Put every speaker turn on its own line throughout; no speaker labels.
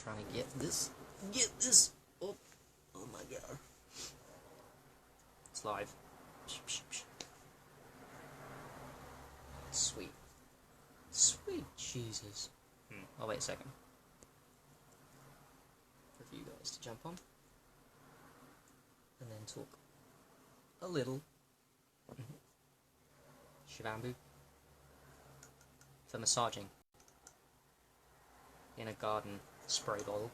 trying to get this up. Oh my god. It's live. Sweet. Sweet Jesus. Oh, wait a second. For you guys to jump on. And then talk a little. Shabambu. For massaging. In a garden spray bottle.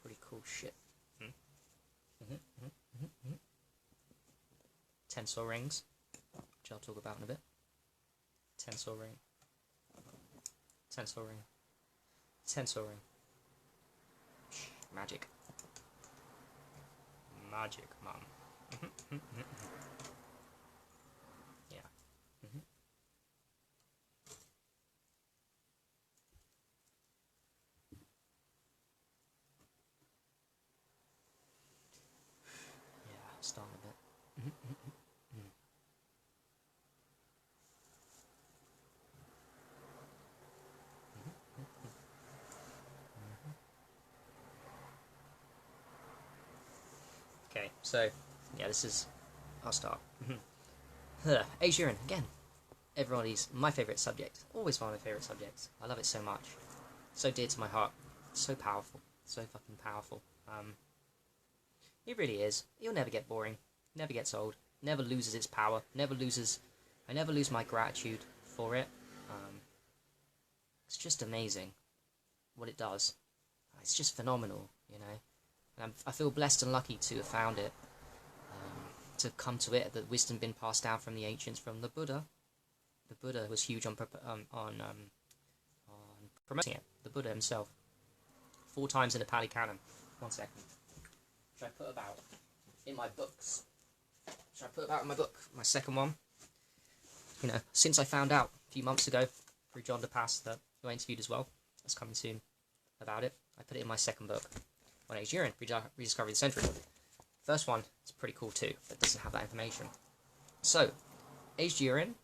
Pretty cool shit. Tensor rings, which I'll talk about in a bit. Tensor ring. Tensor ring. Tensor ring. Magic. Magic, mum. Yeah. Yeah, start a bit. Okay, so, yeah, I'll start. Urine, again. Everybody's my favourite subject. Always one of my favourite subjects. I love it so much. So dear to my heart. So powerful. So fucking powerful. It really is. It'll never get boring. Never gets old. Never loses its power. I never lose my gratitude for it. It's just amazing what it does. It's just phenomenal, you know. And I feel blessed and lucky to have found it, to come to it. The wisdom been passed down from the ancients, from the Buddha. The Buddha was huge on promoting it. The Buddha himself, 4 times in the Pali Canon. 1 second. Should I put about in my books? Should I put about in my book? My second one. You know, since I found out a few months ago through John DePass that who I interviewed as well, that's coming soon about it. I put it in my second book. On aged urine, Rediscovery of the Century. First one is pretty cool too, but doesn't have that information. So, aged urine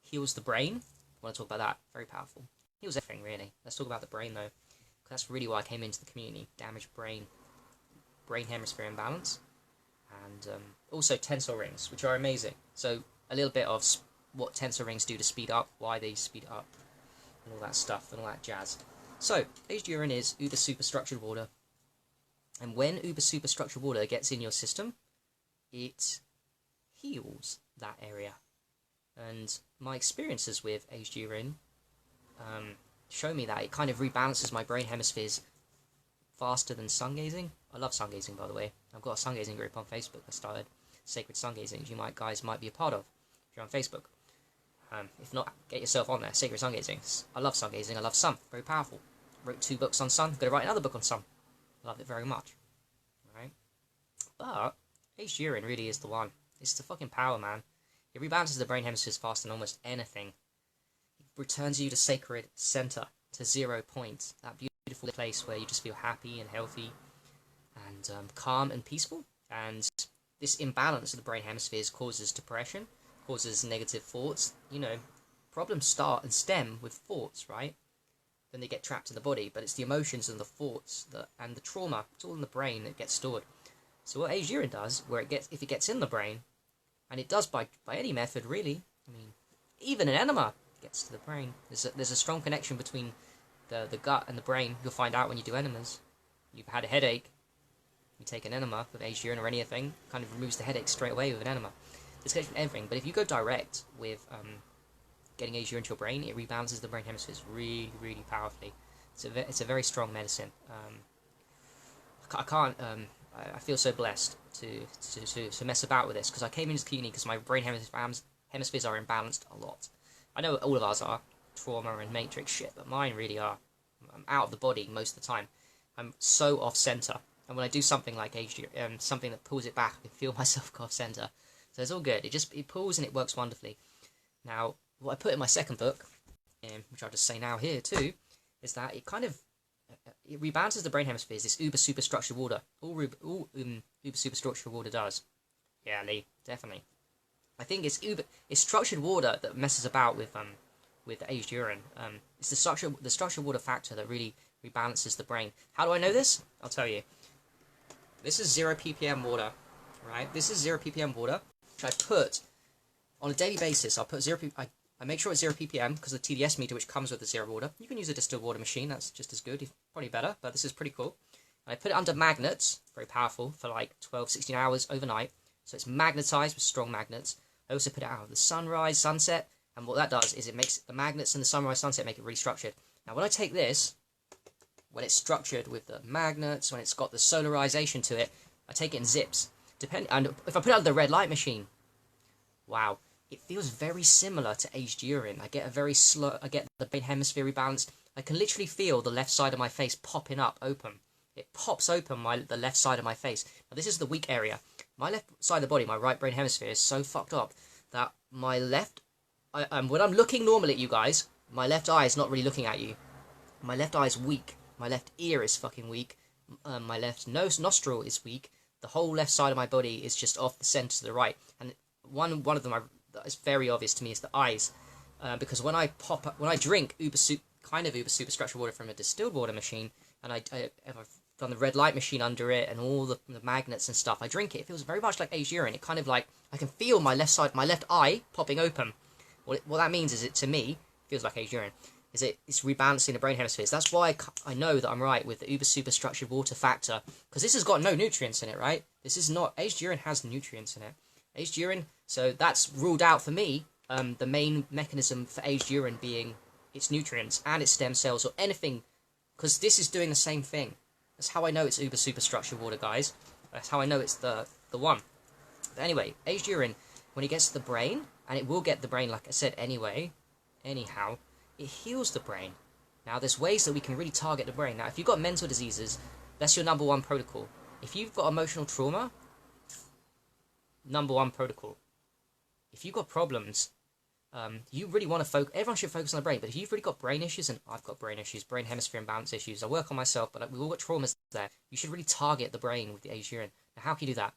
heals the brain. I want to talk about that. Very powerful. Heals everything, really. Let's talk about the brain, though, because that's really why I came into the community. Damaged brain hemisphere imbalance, and also tensor rings, which are amazing. So, a little bit of what tensor rings do to speed up, why they speed up, and all that stuff, and all that jazz. So, aged urine is uber superstructured water. And when uber superstructured water gets in your system, it heals that area. And my experiences with aged urine show me that it kind of rebalances my brain hemispheres faster than sun gazing. I love sun gazing, by the way. I've got a sun gazing group on Facebook. I started Sacred Sun Gazing. You guys might be a part of if you're on Facebook. If not, get yourself on there. Sacred Sun Gazing. I love sun gazing. I love sun. Very powerful. Wrote 2 books on sun. Going to write another book on sun. Love it very much. Right? But aged urine really is the one. It's the fucking power, man. It rebalances the brain hemispheres faster than almost anything. It returns you to sacred center, to 0 point. That beautiful place where you just feel happy and healthy and calm and peaceful. And this imbalance of the brain hemispheres causes depression, causes negative thoughts. You know, problems start and stem with thoughts, right? Then they get trapped in the body, but it's the emotions and the thoughts and the trauma. It's all in the brain that gets stored. So what aged urine does, if it gets in the brain, and it does by any method really. I mean, even an enema gets to the brain. There's a strong connection between the gut and the brain. You'll find out when you do enemas. You've had a headache, you take an enema with aged urine or anything, kind of removes the headache straight away with an enema. It's connection with everything. But if you go direct with getting aged urine into your brain, it rebalances the brain hemispheres really, really powerfully. It's a very strong medicine. I feel so blessed to mess about with this, because I came into the community because my brain hemispheres are imbalanced a lot. I know all of ours are, trauma and matrix shit, but mine really are. I'm out of the body most of the time. I'm so off center, and when I do something like aged urine, something that pulls it back, I can feel myself go off center. So it's all good. It pulls and it works wonderfully. Now, what I put in my second book, which I'll just say now here too, is that it kind of it rebalances the brain hemispheres. This uber superstructured water, all uber superstructured water does. Yeah, Lee, definitely. I think it's structured water that messes about with aged urine. It's the structured water factor that really rebalances the brain. How do I know this? I'll tell you. This is 0 ppm water, right? This is 0 ppm water, which I put on a daily basis. I'll put I make sure it's 0 ppm because of the TDS meter, which comes with the zero water. You can use a distilled water machine. That's just as good, probably better, but this is pretty cool. And I put it under magnets, very powerful, for like 12, 16 hours overnight. So it's magnetized with strong magnets. I also put it out of the sunrise, sunset, and what that does is it makes the magnets and the sunrise, sunset make it really structured. Now when I take this, when it's structured with the magnets, when it's got the solarization to it, I take it in zips. And if I put it under the red light machine, wow, it feels very similar to aged urine. I get a very slow, I get the brain hemisphere rebalanced. I can literally feel the left side of my face popping up open. It pops open the left side of my face. Now this is the weak area. My left side of the body, my right brain hemisphere, is so fucked up that my left, when I'm looking normally at you guys, my left eye is not really looking at you. My left eye is weak. My left ear is fucking weak. My left nostril is weak. The whole left side of my body is just off the center to the right. And one of them that is very obvious to me is the eyes, because when I drink uber superstructured water from a distilled water machine, and I've done the red light machine under it and all the magnets and stuff, I drink it. It feels very much like aged urine. It kind of like, I can feel my left eye popping open. What that means is, to me, feels like aged urine. It's rebalancing the brain hemispheres. That's why I know that I'm right with the uber superstructured water factor, because this has got no nutrients in it, right? This is not, aged urine has nutrients in it. Aged urine, so that's ruled out for me, the main mechanism for aged urine being its nutrients and its stem cells or anything, because this is doing the same thing. That's how I know it's uber superstructured water, guys. That's how I know it's the one. But anyway, aged urine, when it gets to the brain, and it will get the brain, like I said, anyhow, it heals the brain. Now, there's ways that we can really target the brain. Now, if you've got mental diseases, that's your number one protocol. If you've got emotional trauma, number one protocol. If you've got problems, you really want to focus. Everyone should focus on the brain. But if you've really got brain issues, and I've got brain issues, brain hemisphere imbalance issues, I work on myself, but we've all got traumas there. You should really target the brain with the aged urine. Now, how can you do that?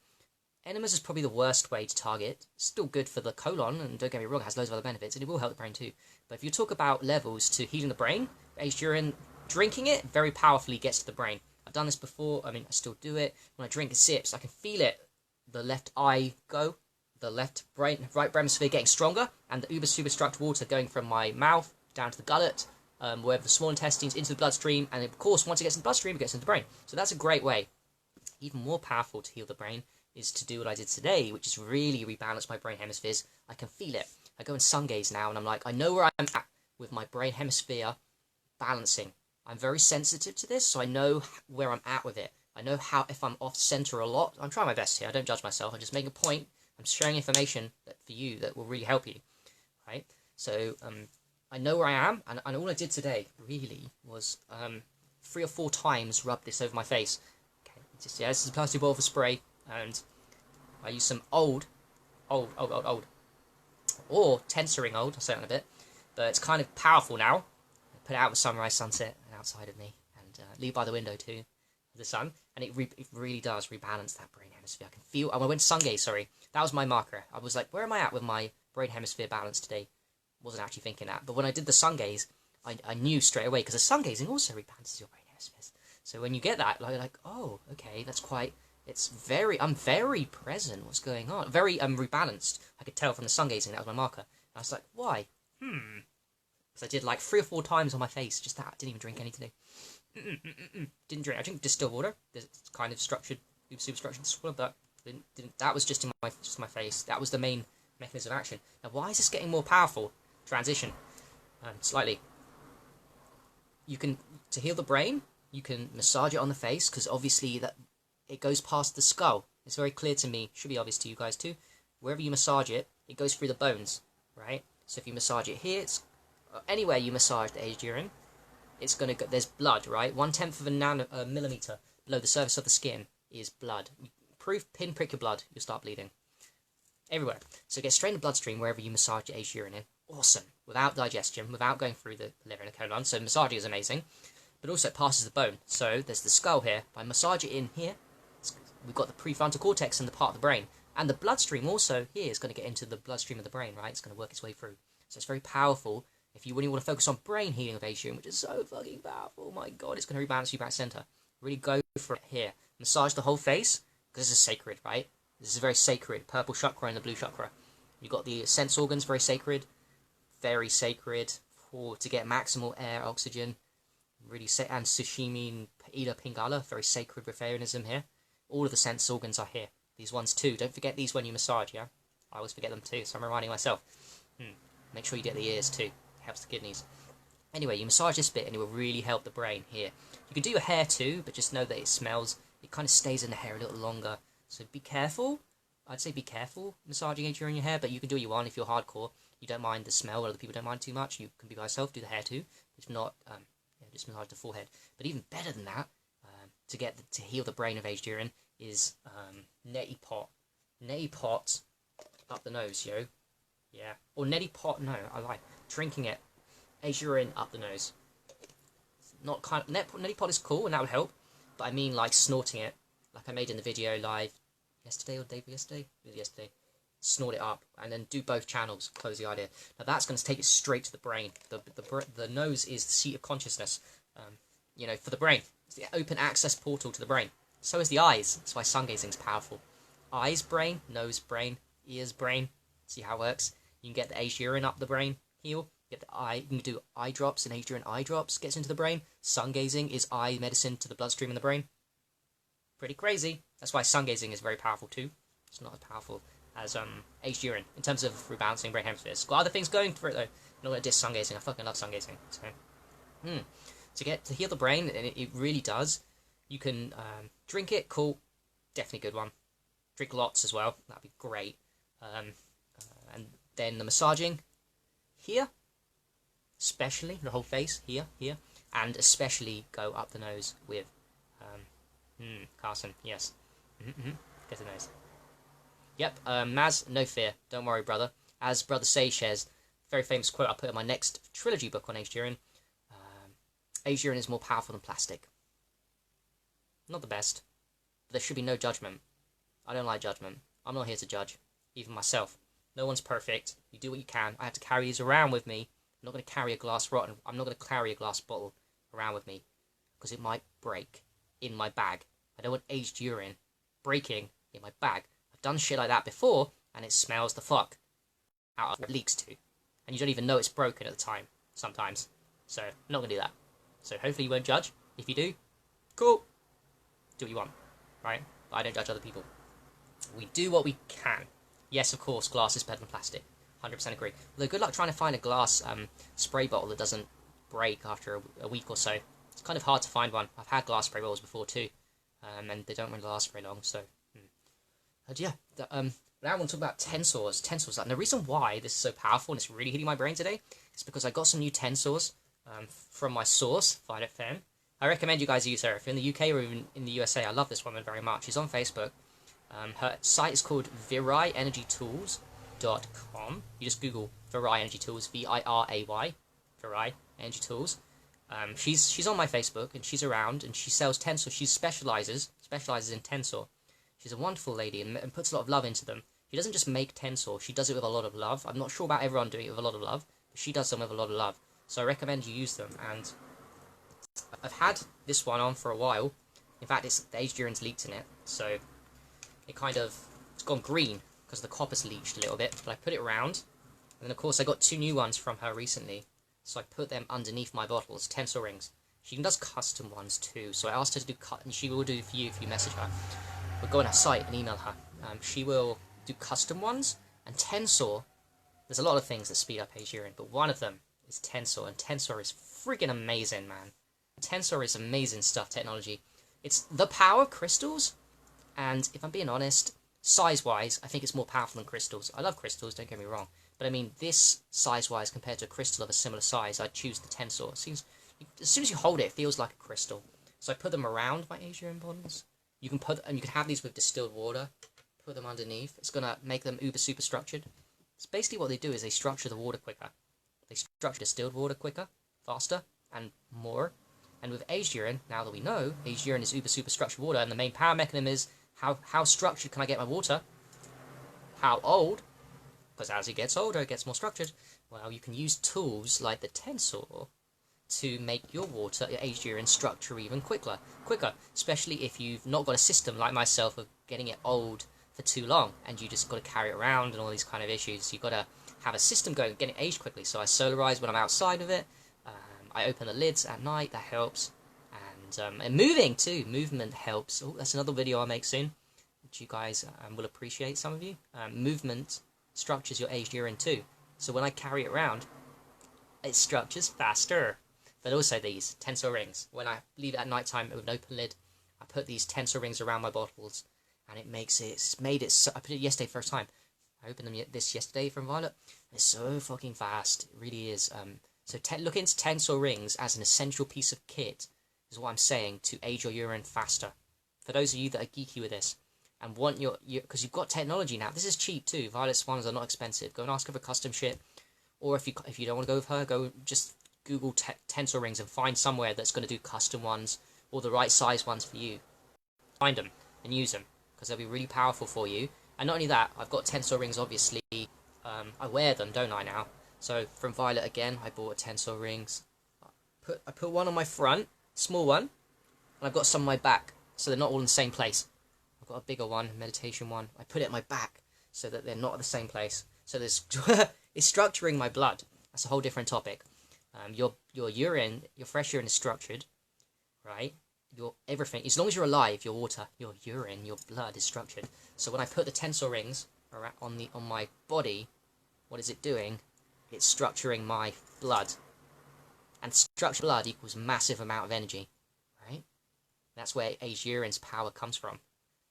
Enemas is probably the worst way to target. It's still good for the colon, and don't get me wrong, it has loads of other benefits, and it will help the brain too. But if you talk about levels to healing the brain, aged urine, drinking it very powerfully gets to the brain. I've done this before. I still do it. When I drink sips, I can feel it. The left eye go, the right brain hemisphere getting stronger, and the uber superstructured water going from my mouth down to the gullet, wherever the small intestines, into the bloodstream, and of course, once it gets in the bloodstream, it gets into the brain. So that's a great way. Even more powerful to heal the brain is to do what I did today, which is really rebalance my brain hemispheres. I can feel it. I go and sun gaze now, and I'm like, I know where I'm at with my brain hemisphere balancing. I'm very sensitive to this, so I know where I'm at with it. I know if I'm off center a lot. I'm trying my best here. I don't judge myself. I'm just making a point. I'm sharing information for you that will really help you, right? So I know where I am, and all I did today really was 3 or 4 times rub this over my face. Okay, this is a plastic bottle for spray. And I use some old, or tensoring old, I'll say it in a bit, but it's kind of powerful now. I put it out with sunrise, sunset, and outside of me, and leave by the window too, the sun, and it really does rebalance that brain hemisphere. I can feel, I went sun gaze, sorry, that was my marker. I was like, where am I at with my brain hemisphere balance today? Wasn't actually thinking that, but when I did the sun gaze, I knew straight away, because the sun gazing also rebalances your brain hemispheres. So when you get that, like, oh, okay, that's quite... I'm very present. What's going on? Very rebalanced. I could tell from the sun gazing. That was my marker. I was like, why? Because I did like 3 or 4 times on my face. Just that. Didn't even drink any today. Didn't drink. I drink distilled water. It's kind of structured, super structured water, but didn't. That was just in my face. That was the main mechanism of action. Now, why is this getting more powerful? Transition. Slightly. You can, to heal the brain, you can massage it on the face, because obviously it goes past the skull. It's very clear to me, should be obvious to you guys too. Wherever you massage it, it goes through the bones, right? So if you massage it here, anywhere you massage the aged urine, it's going to go, there's blood, right? 1/10 of a millimeter below the surface of the skin is blood. Pinprick your blood, you'll start bleeding. Everywhere. So it gets straight in the bloodstream wherever you massage your aged urine in. Awesome. Without digestion, without going through the liver and the colon. So massaging is amazing. But also it passes the bone. So there's the skull here. If I massage it in here, we've got the prefrontal cortex and the part of the brain. And the bloodstream also here is going to get into the bloodstream of the brain, right? It's going to work its way through. So it's very powerful If you really want to focus on brain healing of aged urine, which is so fucking powerful, oh my god, it's going to rebalance you back center. Really go for it here. Massage the whole face, because this is sacred, right? This is very sacred. Purple chakra and the blue chakra. You've got the sense organs, very sacred. Very sacred to get maximal air, oxygen. Really and Sushimi and Ida Pingala, very sacred Breatharianism here. All of the sense organs are here. These ones too. Don't forget these when you massage, yeah? I always forget them too, so I'm reminding myself. Make sure you get the ears too. It helps the kidneys. Anyway, you massage this bit and it will really help the brain here. You can do your hair too, but just know that it smells. It kind of stays in the hair a little longer. So be careful. I'd say be careful massaging it during your hair, but you can do what you want if you're hardcore. You don't mind the smell, or other people don't mind too much. You can be by yourself, do the hair too. If not, just massage the forehead. But even better than that, to heal the brain of aged urine is neti pot. Neti pot up the nose, yo. Yeah. Or neti pot, no, I lie. Drinking it. Aged urine up the nose. Not kind of, neti pot is cool and that would help. But I mean like snorting it. Like I made in the video live yesterday or the day before yesterday? Yesterday. Snort it up and then do both channels. Close the idea. Now that's going to take it straight to the brain. The nose is the seat of consciousness. For the brain. It's the open access portal to the brain. So is the eyes. That's why sun gazing is powerful. Eyes, brain, nose, brain, ears, brain. See how it works. You can get the aged urine up the brain. Heal. Get the eye. You can do eye drops and aged urine eye drops. Gets into the brain. Sun gazing is eye medicine to the bloodstream in the brain. Pretty crazy. That's why sun gazing is very powerful too. It's not as powerful as aged urine in terms of rebalancing brain hemispheres. Got other things going for it though. I'm not gonna diss sun gazing. I fucking love sun gazing. So, to heal the brain, and it really does. You can drink it. Cool, definitely good one. Drink lots as well. That'd be great. And then the massaging here, especially the whole face here, and especially go up the nose with Carson. Yes. Get the nose. Yep, Maz, no fear. Don't worry, brother. As Brother Say shares, very famous quote I put in my next trilogy book on aged urine. Aged urine is more powerful than plastic. Not the best. But there should be no judgment. I don't like judgment. I'm not here to judge. Even myself. No one's perfect. You do what you can. I have to carry these around with me. I'm not going to carry a glass rotten. I'm not going to carry a glass bottle around with me. Because it might break in my bag. I don't want aged urine breaking in my bag. Done shit like that before, and it smells the fuck out of what it leaks to. And you don't even know it's broken at the time, sometimes. So, I'm not going to do that. So, hopefully you won't judge. If you do, cool. Do what you want, right? But I don't judge other people. We do what we can. Yes, of course, glass is better than plastic. 100% agree. Although, good luck trying to find a glass spray bottle that doesn't break after a week or so. It's kind of hard to find one. I've had glass spray bottles before too. And they don't really last very long, so... now I want to talk about tensors. And the reason why this is so powerful and it's really hitting my brain today is because I got some new tensors from my source, Violet Femme. I recommend you guys use her. If you're in the UK or even in the USA, I love this woman very much. She's on Facebook. Her site is called viraiEnergyTools.com. You just Google Virai Energy Tools, V-I-R-A-Y, Virai Energy Tools. She's on my Facebook and she's around and she sells tensor. She specializes in tensor. She's a wonderful lady and puts a lot of love into them. She doesn't just make tensor, she does it with a lot of love. I'm not sure about everyone doing it with a lot of love, but she does them with a lot of love. So I recommend you use them. And I've had this one on for a while. In fact, the aged urine's leaked in it, so it's gone green because the copper's leached a little bit. But I put it around, and then of course I got 2 new ones from her recently. So I put them underneath my bottles, tensor rings. She does custom ones too, so I asked her to do and she will do for you if you message her. But go on her site and email her. She will do custom ones, and tensor, there's a lot of things that speed up aged urine, but one of them is tensor, and tensor is freaking amazing, man. Tensor is amazing stuff, technology. It's the power of crystals, and if I'm being honest, size-wise, I think it's more powerful than crystals. I love crystals, don't get me wrong, but I mean, this size-wise compared to a crystal of a similar size, I'd choose the tensor. It seems, as soon as you hold it, it feels like a crystal. So I put them around my aged urine bottles. You can have these with distilled water, put them underneath. It's going to make them super structured. So basically what they do is they structure the water quicker. They structure distilled water quicker, faster, and more. And with aged urine, now that we know, aged urine is super structured water, and the main power mechanism is how structured can I get my water? How old? Because as it gets older, it gets more structured. Well, you can use tools like the Tensor to make your water, your aged urine, structure even quicker, especially if you've not got a system like myself of getting it old for too long, and you just got to carry it around and all these kind of issues. You've got to have a system going, get it aged quickly. So I solarize when I'm outside of it. I open the lids at night, that helps. And moving too, movement helps. Oh, that's another video I'll make soon, which you guys will appreciate, some of you. Movement structures your aged urine too. So when I carry it around, it structures faster. But also these Tensor rings. When I leave it at night time with an open lid, I put these Tensor rings around my bottles, and it makes it, I put it yesterday first time. I opened them yesterday from Violet. It's so fucking fast. It really is. So look into Tensor rings as an essential piece of kit, is what I'm saying, to age your urine faster. For those of you that are geeky with this, and want your because you've got technology now. This is cheap too. Violet's ones are not expensive. Go and ask her for custom shit. Or if you don't want to go with her, go just Google Tensor rings and find somewhere that's going to do custom ones, or the right size ones for you. Find them and use them, because they'll be really powerful for you. And not only that, I've got Tensor rings, obviously. I wear them, don't I, now? So from Violet again, I bought Tensor rings. I put one on my front, small one, and I've got some on my back, so they're not all in the same place. I've got a bigger one, meditation one. I put it at my back so that they're not at the same place. So there's it's structuring my blood. That's a whole different topic. Your urine, your fresh urine is structured, right? Your everything, as long as you're alive, your water, your urine, your blood is structured. So when I put the Tensor rings on my body, what is it doing? It's structuring my blood, and structured blood equals massive amount of energy, right? That's where aged urine's power comes from.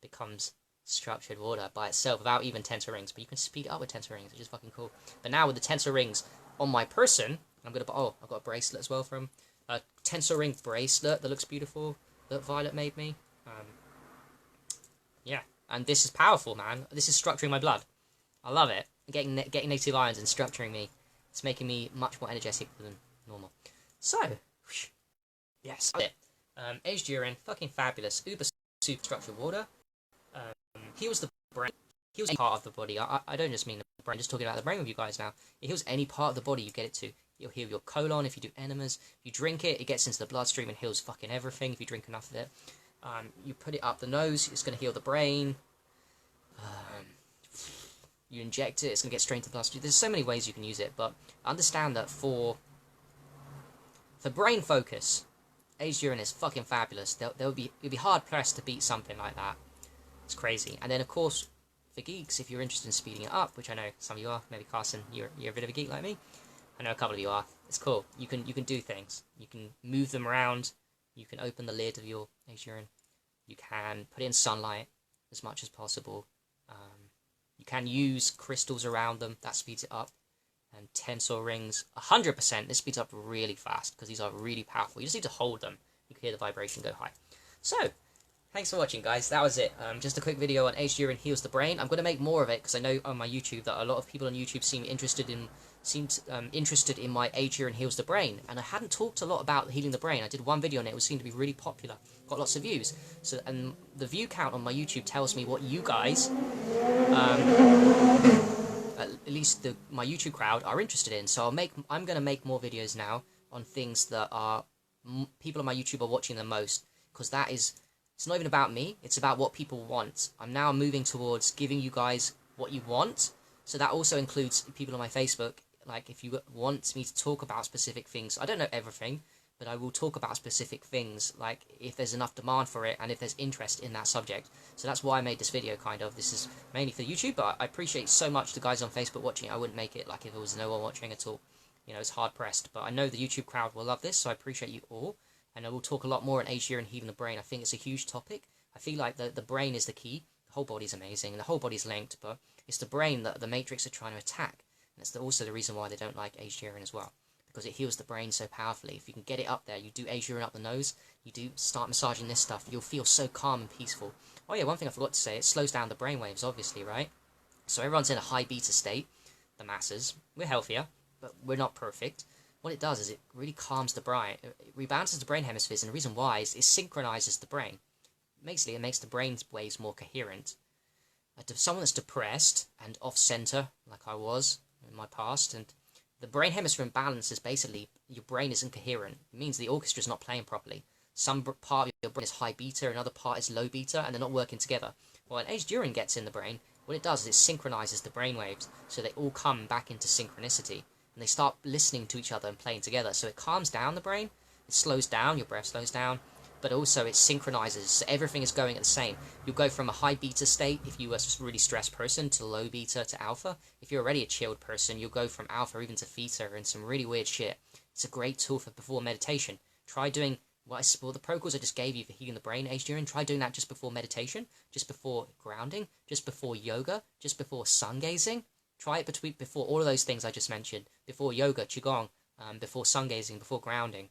It becomes structured water by itself without even Tensor rings. But you can speed it up with Tensor rings, which is fucking cool. But now with the Tensor rings on my person, I've got a bracelet as well from a Tensor ring bracelet that looks beautiful, that Violet made me. Yeah, and this is powerful, man. This is structuring my blood. I love it. Getting native ions and structuring me. It's making me much more energetic than normal. So, yes, that's it. Aged urine, fucking fabulous. Uber super structured water. Heals the brain. Heals any part of the body. I don't just mean the brain. I'm just talking about the brain with you guys now. It heals any part of the body you get it to. It'll heal your colon if you do enemas. If you drink it, it gets into the bloodstream and heals fucking everything if you drink enough of it. You put it up the nose, it's going to heal the brain. You inject it, it's going to get straight into the bloodstream. There's so many ways you can use it, but understand that for brain focus, aged urine is fucking fabulous. You'll be hard pressed to beat something like that. It's crazy. And then of course, for geeks, if you're interested in speeding it up, which I know some of you are, maybe Carson, you're a bit of a geek like me. I know a couple of you are. It's cool. You can do things. You can move them around. You can open the lid of your aged urine. You can put it in sunlight as much as possible. You can use crystals around them. That speeds it up. And Tensor rings, 100%. This speeds up really fast because these are really powerful. You just need to hold them. You can hear the vibration go high. So, thanks for watching, guys. That was it. Just a quick video on aged urine heals the brain. I'm going to make more of it because I know on my YouTube that a lot of people on YouTube seem interested in my aged urine heals the brain. And I hadn't talked a lot about healing the brain. I did one video on it. It seemed to be really popular. Got lots of views. And the view count on my YouTube tells me what you guys, at least my YouTube crowd, are interested in. So I'm going to make more videos now on things that are people on my YouTube are watching the most, because it's not even about me, it's about what people want. I'm now moving towards giving you guys what you want, so that also includes people on my Facebook. Like, if you want me to talk about specific things, I don't know everything, but I will talk about specific things, like if there's enough demand for it and if there's interest in that subject. So that's why I made this video, kind of. This is mainly for YouTube, but I appreciate so much the guys on Facebook watching it. I wouldn't make it like if there was no one watching at all. You know, it's hard pressed, but I know the YouTube crowd will love this, so I appreciate you all. And I will talk a lot more on aged urine healing the brain. I think it's a huge topic. I feel like the brain is the key. The whole body's amazing, and the whole body's linked, but it's the brain that the Matrix are trying to attack. And it's also the reason why they don't like aged urine as well, because it heals the brain so powerfully. If you can get it up there, you do aged urine up the nose, you do start massaging this stuff, you'll feel so calm and peaceful. Oh yeah, one thing I forgot to say, it slows down the brain waves, obviously, right? So everyone's in a high beta state, the masses. We're healthier, but we're not perfect. What it does is it really calms the brain, it rebalances the brain hemispheres, and the reason why is it synchronizes the brain. Basically, it makes the brain waves more coherent. Someone that's depressed and off-center, like I was in my past, and The brain hemisphere imbalance is basically your brain is incoherent. It means the orchestra is not playing properly. Some part of your brain is high beta, another part is low beta, and they're not working together. Well, when aged urine gets in the brain, what it does is it synchronizes the brain waves, so they all come back into synchronicity, and they start listening to each other and playing together. So it calms down the brain, it slows down, your breath slows down, but also it synchronizes, so everything is going at the same. You'll go from a high beta state, if you were a really stressed person, to low beta to alpha. If you're already a chilled person, you'll go from alpha even to theta and some really weird shit. It's a great tool for before meditation. Try doing the protocols I just gave you for healing the brain, aged urine. Try doing that just before meditation, just before grounding, just before yoga, just before sun gazing. Try it before all of those things I just mentioned. Before yoga, qigong, before sun gazing, before grounding,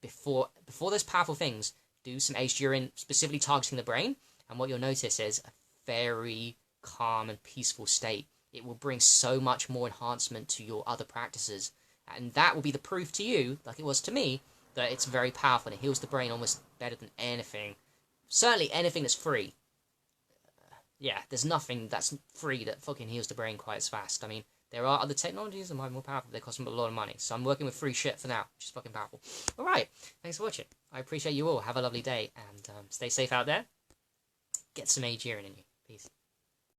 before those powerful things. Do some aged urine, specifically targeting the brain, and what you'll notice is a very calm and peaceful state. It will bring so much more enhancement to your other practices, and that will be the proof to you, like it was to me, that it's very powerful and it heals the brain almost better than anything. Certainly anything that's free. Yeah, there's nothing that's free that fucking heals the brain quite as fast. I mean, there are other technologies that might be more powerful. They cost a lot of money. So I'm working with free shit for now, which is fucking powerful. Alright, thanks for watching. I appreciate you all. Have a lovely day, and stay safe out there. Get some aged urine in you. Peace.